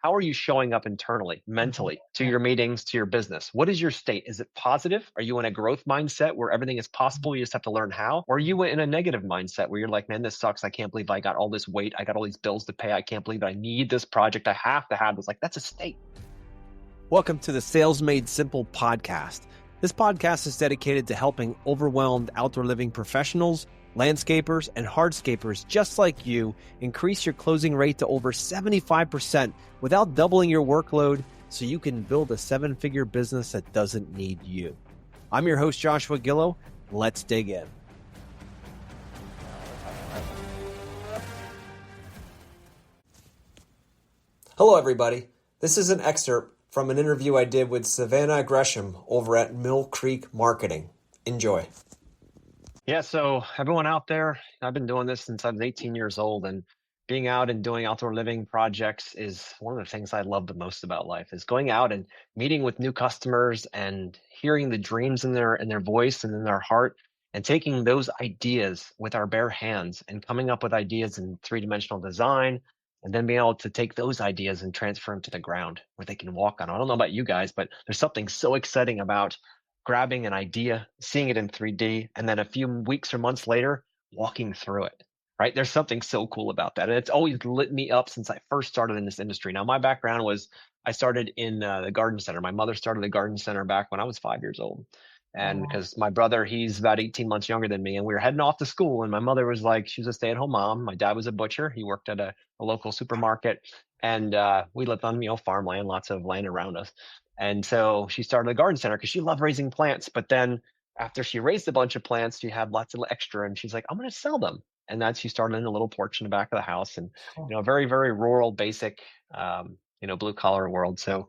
how are you showing up internally, mentally, to your meetings, to your business? What is your state? Is it positive? Are you in a growth mindset where everything is possible? You just have to learn how? Or are you in a negative mindset where you're like, man, this sucks. I can't believe I got all this weight. I got all these bills to pay. I can't believe I need this project. I have to have this. Like, that's a state. Welcome to the Sales Made Simple podcast. This podcast is dedicated to helping overwhelmed outdoor living professionals, landscapers, and hardscapers just like you increase your closing rate to over 75% without doubling your workload so you can build a seven-figure business that doesn't need you. I'm your host, Joshua Gillow. Let's dig in. Hello, everybody. This is an excerpt from an interview I did with Savannah Gresham over at Mill Creek Marketing. Enjoy. Yeah, so everyone out there, I've been doing this since I was 18 years old, and being out and doing outdoor living projects is one of the things I love the most about life, is going out and meeting with new customers and hearing the dreams in their voice and in their heart, and taking those ideas with our bare hands and coming up with ideas in three-dimensional design, and then being able to take those ideas and transfer them to the ground where they can walk on. I don't know about you guys, but there's something so exciting about grabbing an idea, seeing it in 3D, and then a few weeks or months later, walking through it, right? There's something so cool about that. And it's always lit me up since I first started in this industry. Now, my background was I started in the garden center. My mother started a garden center back when I was 5 years old. And because my brother, he's about 18 months younger than me, and we were heading off to school. And my mother was like, she was a stay-at-home mom. My dad was a butcher. He worked at a local supermarket. And we lived on, farmland, lots of land around us. And so she started a garden center because she loved raising plants. But then after she raised a bunch of plants, she had lots of extra, and she's like, I'm going to sell them. And that's, she started in a little porch in the back of the house, and, very, very rural, basic, blue collar world. So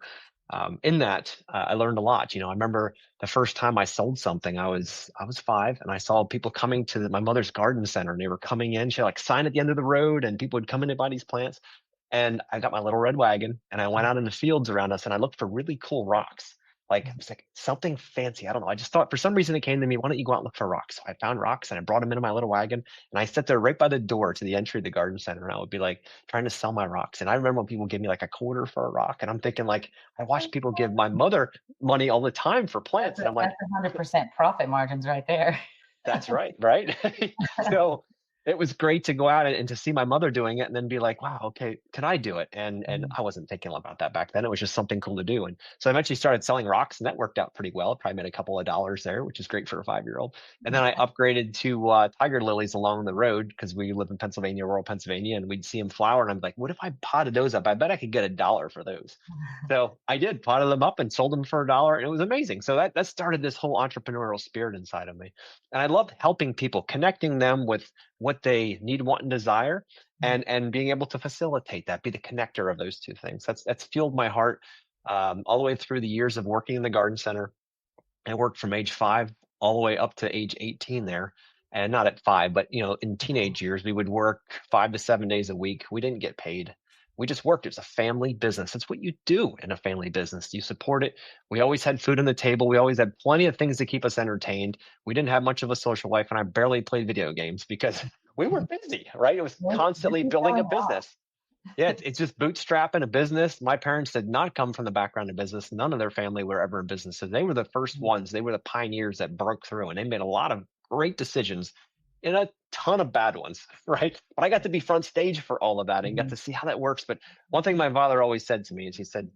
in that, I learned a lot. I remember the first time I sold something, I was 5, and I saw people coming to my mother's garden center, and they were coming in. She had like sign at the end of the road, and people would come in to buy these plants. And I got my little red wagon, and I went out in the fields around us, and I looked for really cool rocks. Like, it was like something fancy. I don't know. I just thought, for some reason it came to me, why don't you go out and look for rocks? So I found rocks, and I brought them into my little wagon, and I sat there right by the door to the entry of the garden center, and I would be like trying to sell my rocks. And I remember when people give me like a quarter for a rock, and I'm thinking, like, I watch people give my mother money all the time for plants. And I'm like, that's 100% profit margins right there. That's right. Right. So it was great to go out and to see my mother doing it, and then be like, wow, okay, can I do it? And I wasn't thinking about that back then. It was just something cool to do. And so I eventually started selling rocks, and that worked out pretty well. Probably made a couple of dollars there, which is great for a 5-year-old. And then I upgraded to tiger lilies along the road, because we live in Pennsylvania, rural Pennsylvania, and we'd see them flower. And I'm like, what if I potted those up? I bet I could get $1 for those. So I did, potted them up and sold them for $1, and it was amazing. So that started this whole entrepreneurial spirit inside of me. And I loved helping people, connecting them with what they need, want, and desire, and being able to facilitate that, be the connector of those two things. That's fueled my heart all the way through the years of working in the garden center. I worked from age 5 all the way up to age 18 there. And not at 5, but in teenage years, we would work 5 to 7 days a week. We didn't get paid. We just worked. It was a family business. That's what you do in a family business. You support it. We always had food on the table. We always had plenty of things to keep us entertained. We didn't have much of a social life, and I barely played video games because we were busy, right? It was constantly building a business. Yeah, it's just bootstrapping a business. My parents did not come from the background of business. None of their family were ever in business. So they were the first ones. They were the pioneers that broke through, and they made a lot of great decisions and a ton of bad ones, right? But I got to be front stage for all of that and got to see how that works. But one thing my father always said to me is, he said,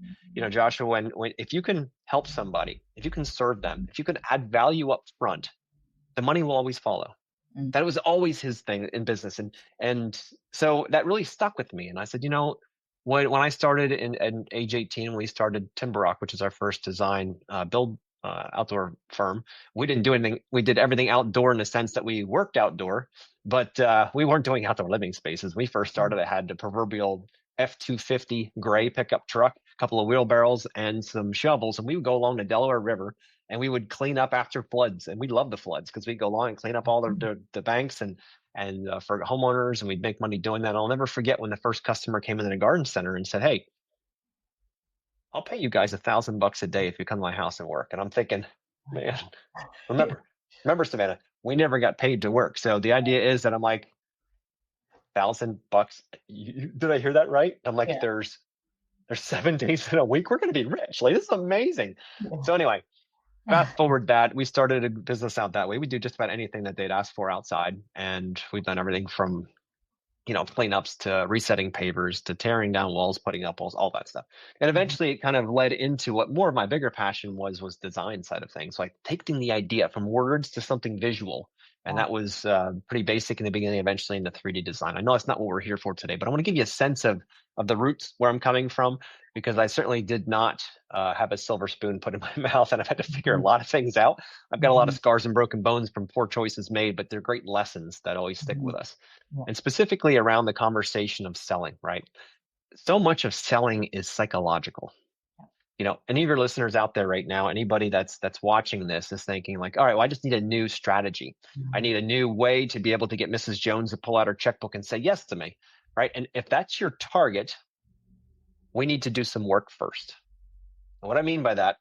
Joshua, when if you can help somebody, if you can serve them, if you can add value up front, the money will always follow. That was always his thing in business. And so that really stuck with me. And I said, when I started in age 18, we started Timber Rock, which is our first design build outdoor firm. We didn't do anything. We did everything outdoor in the sense that we worked outdoor, but we weren't doing outdoor living spaces. We first started, I had the proverbial F-250 gray pickup truck, a couple of wheelbarrows, and some shovels. And we would go along the Delaware River, and we would clean up after floods. And we loved the floods because we'd go along and clean up all the banks and for homeowners, and we'd make money doing that. I'll never forget when the first customer came into the garden center and said, hey, I'll pay you guys $1,000 a day if you come to my house and work. And I'm thinking, man, remember, Savannah, we never got paid to work. So the idea is that I'm like, $1,000. Did I hear that right? I'm like, there's There's 7 days in a week. We're going to be rich. Like, this is amazing. Yeah. So anyway, fast forward that we started a business out that way. We do just about anything that they'd ask for outside. And we've done everything from, cleanups to resetting pavers to tearing down walls, putting up walls, all that stuff. And Mhm. eventually it kind of led into what more of my bigger passion was design side of things. Like taking the idea from words to something visual. And Yeah. that was pretty basic in the beginning, eventually into 3D design. I know that's not what we're here for today, but I want to give you a sense of the roots where I'm coming from, because I certainly did not have a silver spoon put in my mouth, and I've had to figure a Mhm. lot of things out. I've got a lot of Mhm. scars and broken bones from poor choices made, but they're great lessons that always stick Mhm. with us, Yeah. and specifically around the conversation of selling, right? So much of selling is psychological. Any of your listeners out there right now, anybody that's watching this is thinking like, all right, well, I just need a new strategy. I Mhm. need a new way to be able to get Mrs. Jones to pull out her checkbook and say yes to me, right? And if that's your target, we need to do some work first. And what I mean by that,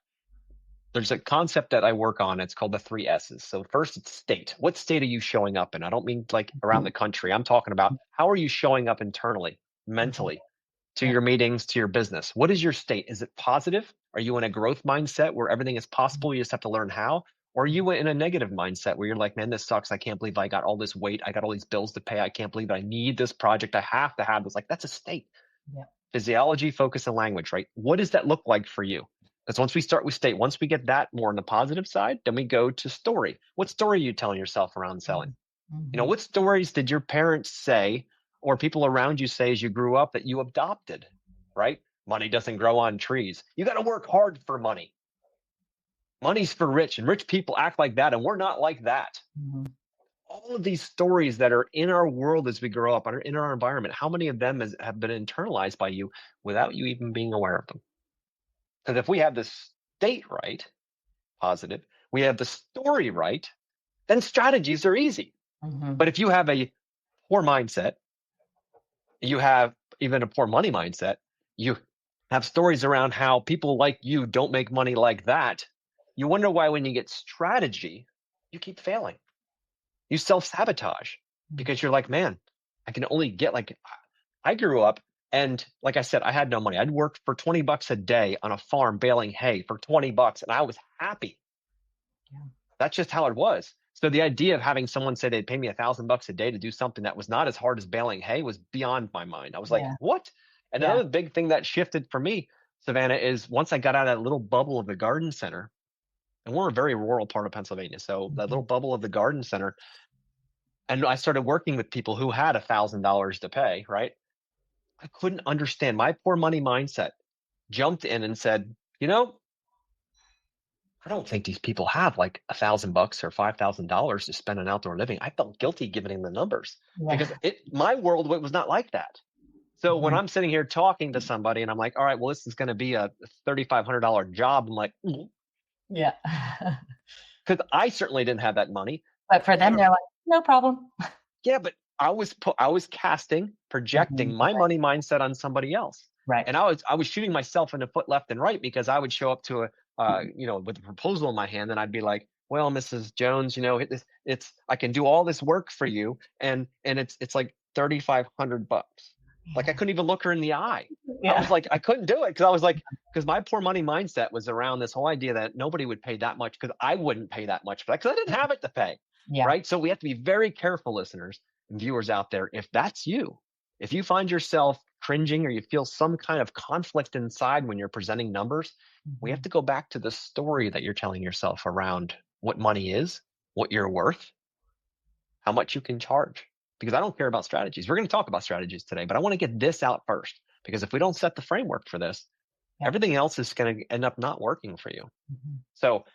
there's a concept that I work on. It's called the three S's. So first, it's state. What state are you showing up in? I don't mean like around the country. I'm talking about how are you showing up internally, Mhm. mentally, to Yeah. your meetings, to your business. What is your state? Is it positive? Are you in a growth mindset where everything is possible? You just have to learn how? Or are you in a negative mindset where you're like, man, this sucks. I can't believe I got all this weight. I got all these bills to pay. I can't believe I need this project. I have to have this. Like, that's a state. Yeah. Physiology, focus, and language, right? What does that look like for you? Because once we start with state, once we get that more on the positive side, then we go to story. What story are you telling yourself around selling? Mhm. Mhm. What stories did your parents say or people around you say as you grew up that you adopted, right? Money doesn't grow on trees. You got to work hard for money. Money's for rich, and rich people act like that, and we're not like that. Mhm. All of these stories that are in our world as we grow up, in our environment, how many of them have been internalized by you without you even being aware of them? Because if we have the state right, positive, we have the story right, then strategies are easy. Mhm. But if you have a poor mindset, you have even a poor money mindset, you have stories around how people like you don't make money like that, you wonder why when you get strategy, you keep failing. You self sabotage Mhm. because you're like, man, I can only get like, I grew up and like I said, I had no money. I'd work for 20 bucks a day on a farm baling hay for 20 bucks and I was happy. Yeah. That's just how it was. So the idea of having someone say they'd pay me $1,000 a day to do something that was not as hard as baling hay was beyond my mind. I was like, Yeah. what? And Yeah. another big thing that shifted for me, Savannah, is once I got out of that little bubble of the garden center, and we're a very rural part of Pennsylvania. So that Mhm. little bubble of the garden center, and I started working with people who had $1,000 to pay, right? I couldn't understand. My poor money mindset jumped in and said, I don't think these people have like $1,000 or $5,000 to spend on outdoor living. I felt guilty giving the numbers because Yeah. my world was not like that. So when Mhm. I'm sitting here talking to somebody and I'm like, all right, well, this is going to be a $3,500 job. I'm like, Yeah. because I certainly didn't have that money. But for them, However, they're like, "No problem." yeah, but I was casting, projecting Mhm. my Right. money mindset on somebody else. Right. And I was shooting myself in the foot left and right because I would show up to a with a proposal in my hand and I'd be like, "Well, Mrs. Jones, it's I can do all this work for you and it's like $3,500." Like I Yeah. couldn't even look her in the eye. I was Yeah. like I couldn't do it because I was like because my poor money mindset was around this whole idea that nobody would pay that much because I wouldn't pay that much for that because I didn't have it to pay. Yeah. Right? So we have to be very careful, listeners and viewers out there. If that's you, if you find yourself cringing or you feel some kind of conflict inside when you're presenting numbers, we have Mhm. to go back to the story that you're telling yourself around what money is, what you're worth, how much you can charge. Because I don't care about strategies. We're going to talk about strategies today, but I want to get this out first. Because if we don't set the framework for this, Yeah. everything else is going to end up not working for you. Mhm. So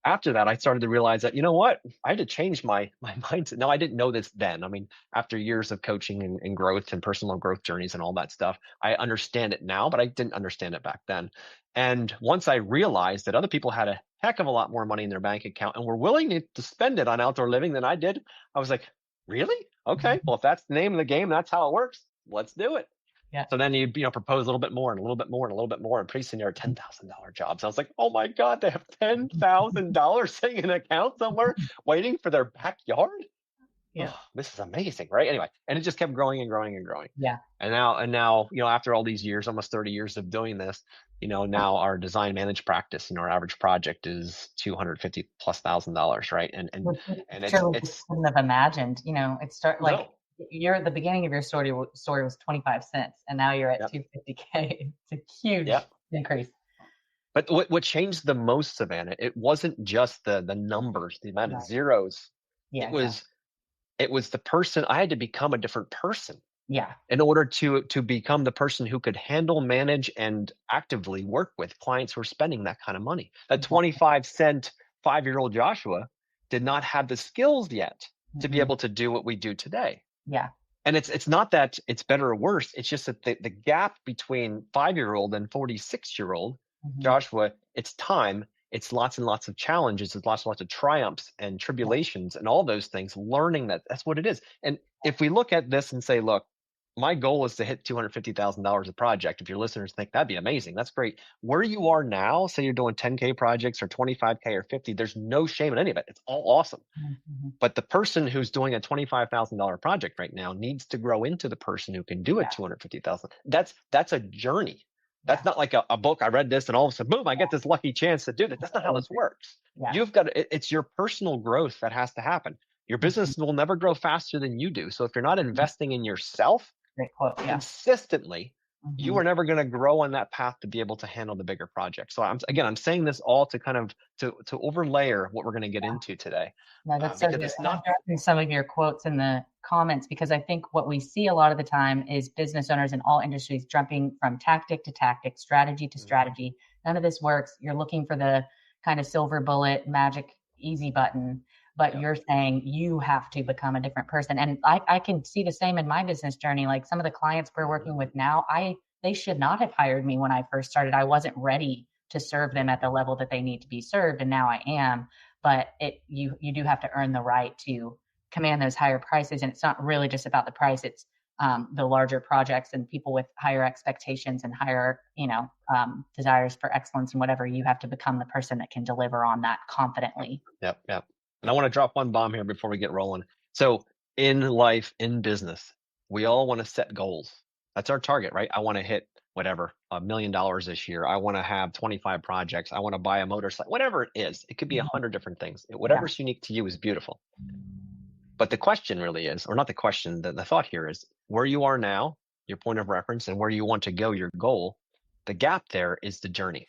after that, I started to realize that, you know what? I had to change my mindset. Now, I didn't know this then. I mean, after years of coaching and growth and personal growth journeys and all that stuff, I understand it now, but I didn't understand it back then. And once I realized that other people had a heck of a lot more money in their bank account and were willing to spend it on outdoor living than I did, I was like, really? Okay. Mhm. Well, if that's the name of the game, that's how it works. Let's do it. Yeah. So then you propose a little bit more and a little bit more and a little bit more, and pretty soon you're at $10,000 jobs. I was like, oh my God, they have $10,000 sitting in an account somewhere waiting for their backyard. Yeah. this is amazing, right? Anyway, and it just kept growing and growing and growing. Yeah. And now, after all these years, almost 30 years of doing this, now our design managed practice, our average project is $250,000+, right? And Which we and surely just it's couldn't have imagined, it start like no, you're at the beginning of your story was 25 cents and now you're at yeah, 250K. It's a yeah. huge increase. But what changed the most, Savannah, it wasn't just the numbers, the amount of Right. zeros. Yeah, It exactly. was it was the person. I had to become a different person Yeah. in order to become the person who could handle, manage, and actively work with clients who are spending that kind of money. That Exactly. 25-cent 5-year-old Joshua did not have the skills yet to be Hmm. able to do what we do today. Yeah. And it's not that it's better or worse. It's just that the gap between 5-year-old and 46-year-old Hmm. Joshua, it's time. It's lots and lots of challenges. It's lots and lots of triumphs and Yeah. tribulations and all those things. Learning that's what it is. And if we look at this and say, look, my goal is to hit $250,000 a project. If your listeners think that'd be amazing, that's great. Where you are now, say you're doing 10K projects or 25K or 50, there's no shame in any of it. It's all awesome. Hmm. But the person who's doing a $25,000 project right now needs to grow into the person who can do a Yeah. 250,000. That's a journey. Yeah. That's not like a book. I read this and all of a sudden, boom, I get this lucky chance to do that. That's not how So this works. yeah. You've got it's your personal growth that has to happen. Your Mhm. business will never grow faster than you do. So if you're not investing in yourself Great quote. Yeah. consistently, you Hmm. are never going to grow on that path to be able to handle the bigger project. So I'm saying this all to kind of to overlayer what we're going to get into today, No, that's so because good. it's And I'm not. dropping some of your quotes in the comments because I think what we see a lot of the time is business owners in all industries jumping from tactic to tactic, strategy to Mhm. strategy. None of this works. You're looking for the kind of silver bullet, magic, easy button, but Yeah. you're saying you have to become a different person. And I can see the same in my business journey. Like some of the clients we're Mhm. working with now, they should not have hired me when I first started. I wasn't ready to serve them Yeah. at the level that they need to be served, and now I am. But you do have to earn the right to command those higher prices, and it's not really just about the price. It's the larger projects and people with higher expectations and higher desires for excellence and whatever. You have to become the person that can deliver on that confidently. Yep. Yep. And I want to drop one bomb here before we get rolling. So in life, in business, we all want to set goals. That's our target, right? I want to hit whatever, $1 million this year. I want to have 25 projects. I want to buy a motorcycle, whatever it is. It could be a Mhm. hundred different things. Yeah. Whatever's unique to you is beautiful. But the question really is, or not the question, the thought here is where you are now, your point of reference, and where you want to go, your goal. The gap there is the journey.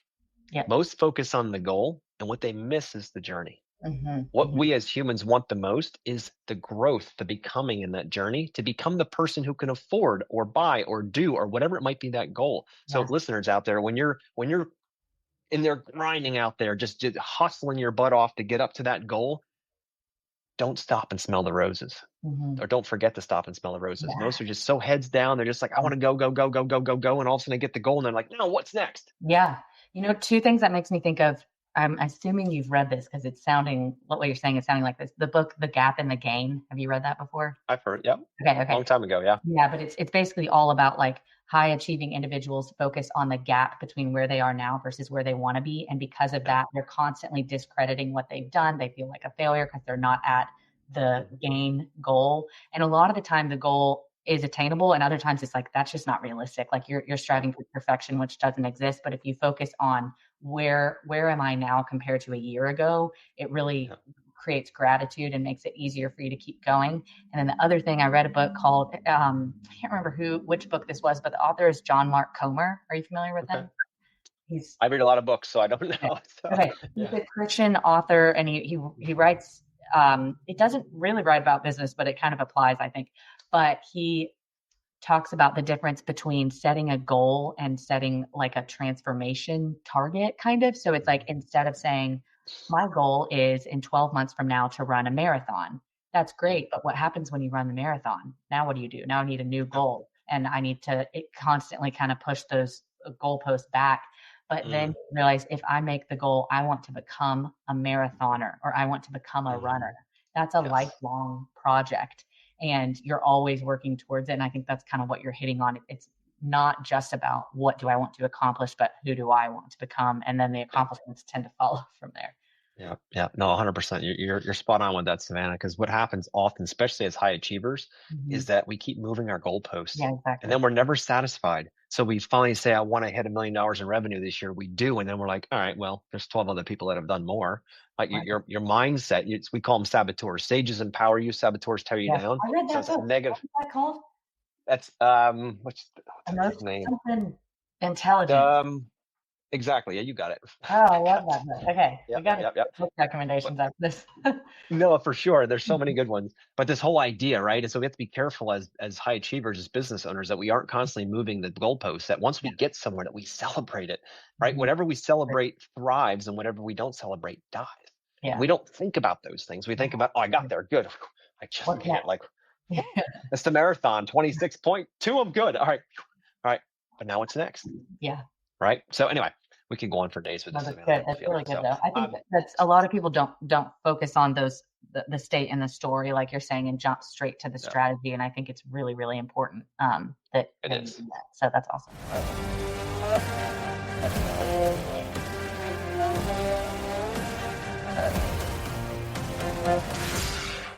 Yeah. Most focus on the goal, and what they miss is the journey. Hmm. What Hmm. we as humans want the most is the growth, the becoming in that journey to become the person who can afford or buy or do or whatever it might be that goal. So Yeah. listeners out there, when you're in there grinding out there, just hustling your butt off to get up to that goal, don't stop and smell the roses. Hmm. Or don't forget to stop and smell the roses. Yeah. Most are just so heads down. They're just like, I want to go, go, go, go, go, go, go. And all of a sudden they get the goal and they're like, no, what's next? Yeah. Two things that makes me think of, I'm assuming you've read this because it's sounding, what you're saying is sounding like this. The book, The Gap and the Gain. Have you read that before? I've heard, yep. Okay. Okay. Long time ago. Yeah. Yeah, but it's basically all about like high achieving individuals focus on the gap between where they are now versus where they want to be. And because of Yeah. that, they're constantly discrediting what they've done. They feel like a failure because they're not at the Mhm. gain goal. And a lot of the time the goal is attainable and other times it's like that's just not realistic. Like you're Yeah. striving for perfection, which doesn't exist. But if you focus on where am I now compared to a year ago, it really Yeah. creates gratitude and makes it easier for you to keep going. And then the other thing, I read a book called I can't remember which book this was, but the author is John Mark Comer. Are you familiar with Okay. him? He's I read a lot of books, so I don't okay. know. So, Okay. He's yeah. a Christian author, and he writes. It doesn't really write about business, but it kind of applies, I think. But he talks about the difference between setting a goal and setting like a transformation target, kind of. So it's like Mhm. instead of saying, my goal is in 12 months from now to run a marathon. That's Yeah. great. But what happens when you run the marathon? Now, what do? Now I need a new Yeah. goal and I need to constantly kind of push those goalposts back. But then Mm. you realize if I make the goal, I want to become a marathoner or I want to become a runner. Mhm. That's a Yes. lifelong project and you're always working towards it. And I think that's kind of what you're hitting on. It's not just about what do I want to accomplish, but who do I want to become? And then the Yeah. accomplishments tend to follow from there. Yeah. No, 100%. You're spot on with that, Savannah. Because what happens often, especially as high achievers, Mm-hmm. is that we keep moving our goalposts, Yeah, and exactly. then we're never satisfied. So we finally say, "I want to hit $1 million in revenue this year." We do, and then we're like, "All right, well, there's 12 other people that have done more." Like Right. your mindset, we call them saboteurs. Sages empower you, saboteurs tear you Yeah. down. I read So that it's a book. negative. What's that called? That's what's his Emotion, name? something intelligence. Um, exactly. Yeah, you got it. Oh, I love that book. Okay, we Yep, got to yep, yep. book recommendations after this. No, for sure. There's so many good ones. But this whole idea, right? And so we have to be careful as high achievers, as business owners, that we aren't constantly moving the goalposts, that once we Yeah. get somewhere, that we celebrate it, right? Mhm. Whatever we celebrate thrives, and whatever we don't celebrate dies. And Yeah. we don't think about those things. We think about, oh, I got there. Good. I just What's made it. next? Like, it's the marathon, 26.2. I'm good. All right. All right. But now what's next? Yeah. Right. So anyway, we can go on for days with No, this, that's Savannah. I good. have a That's feeling. really good So though. I think that's a lot of people don't focus on those the state and the story, like you're saying, and jump straight to the yeah, strategy. And I think it's really, really important that it you is. do that. So that's awesome.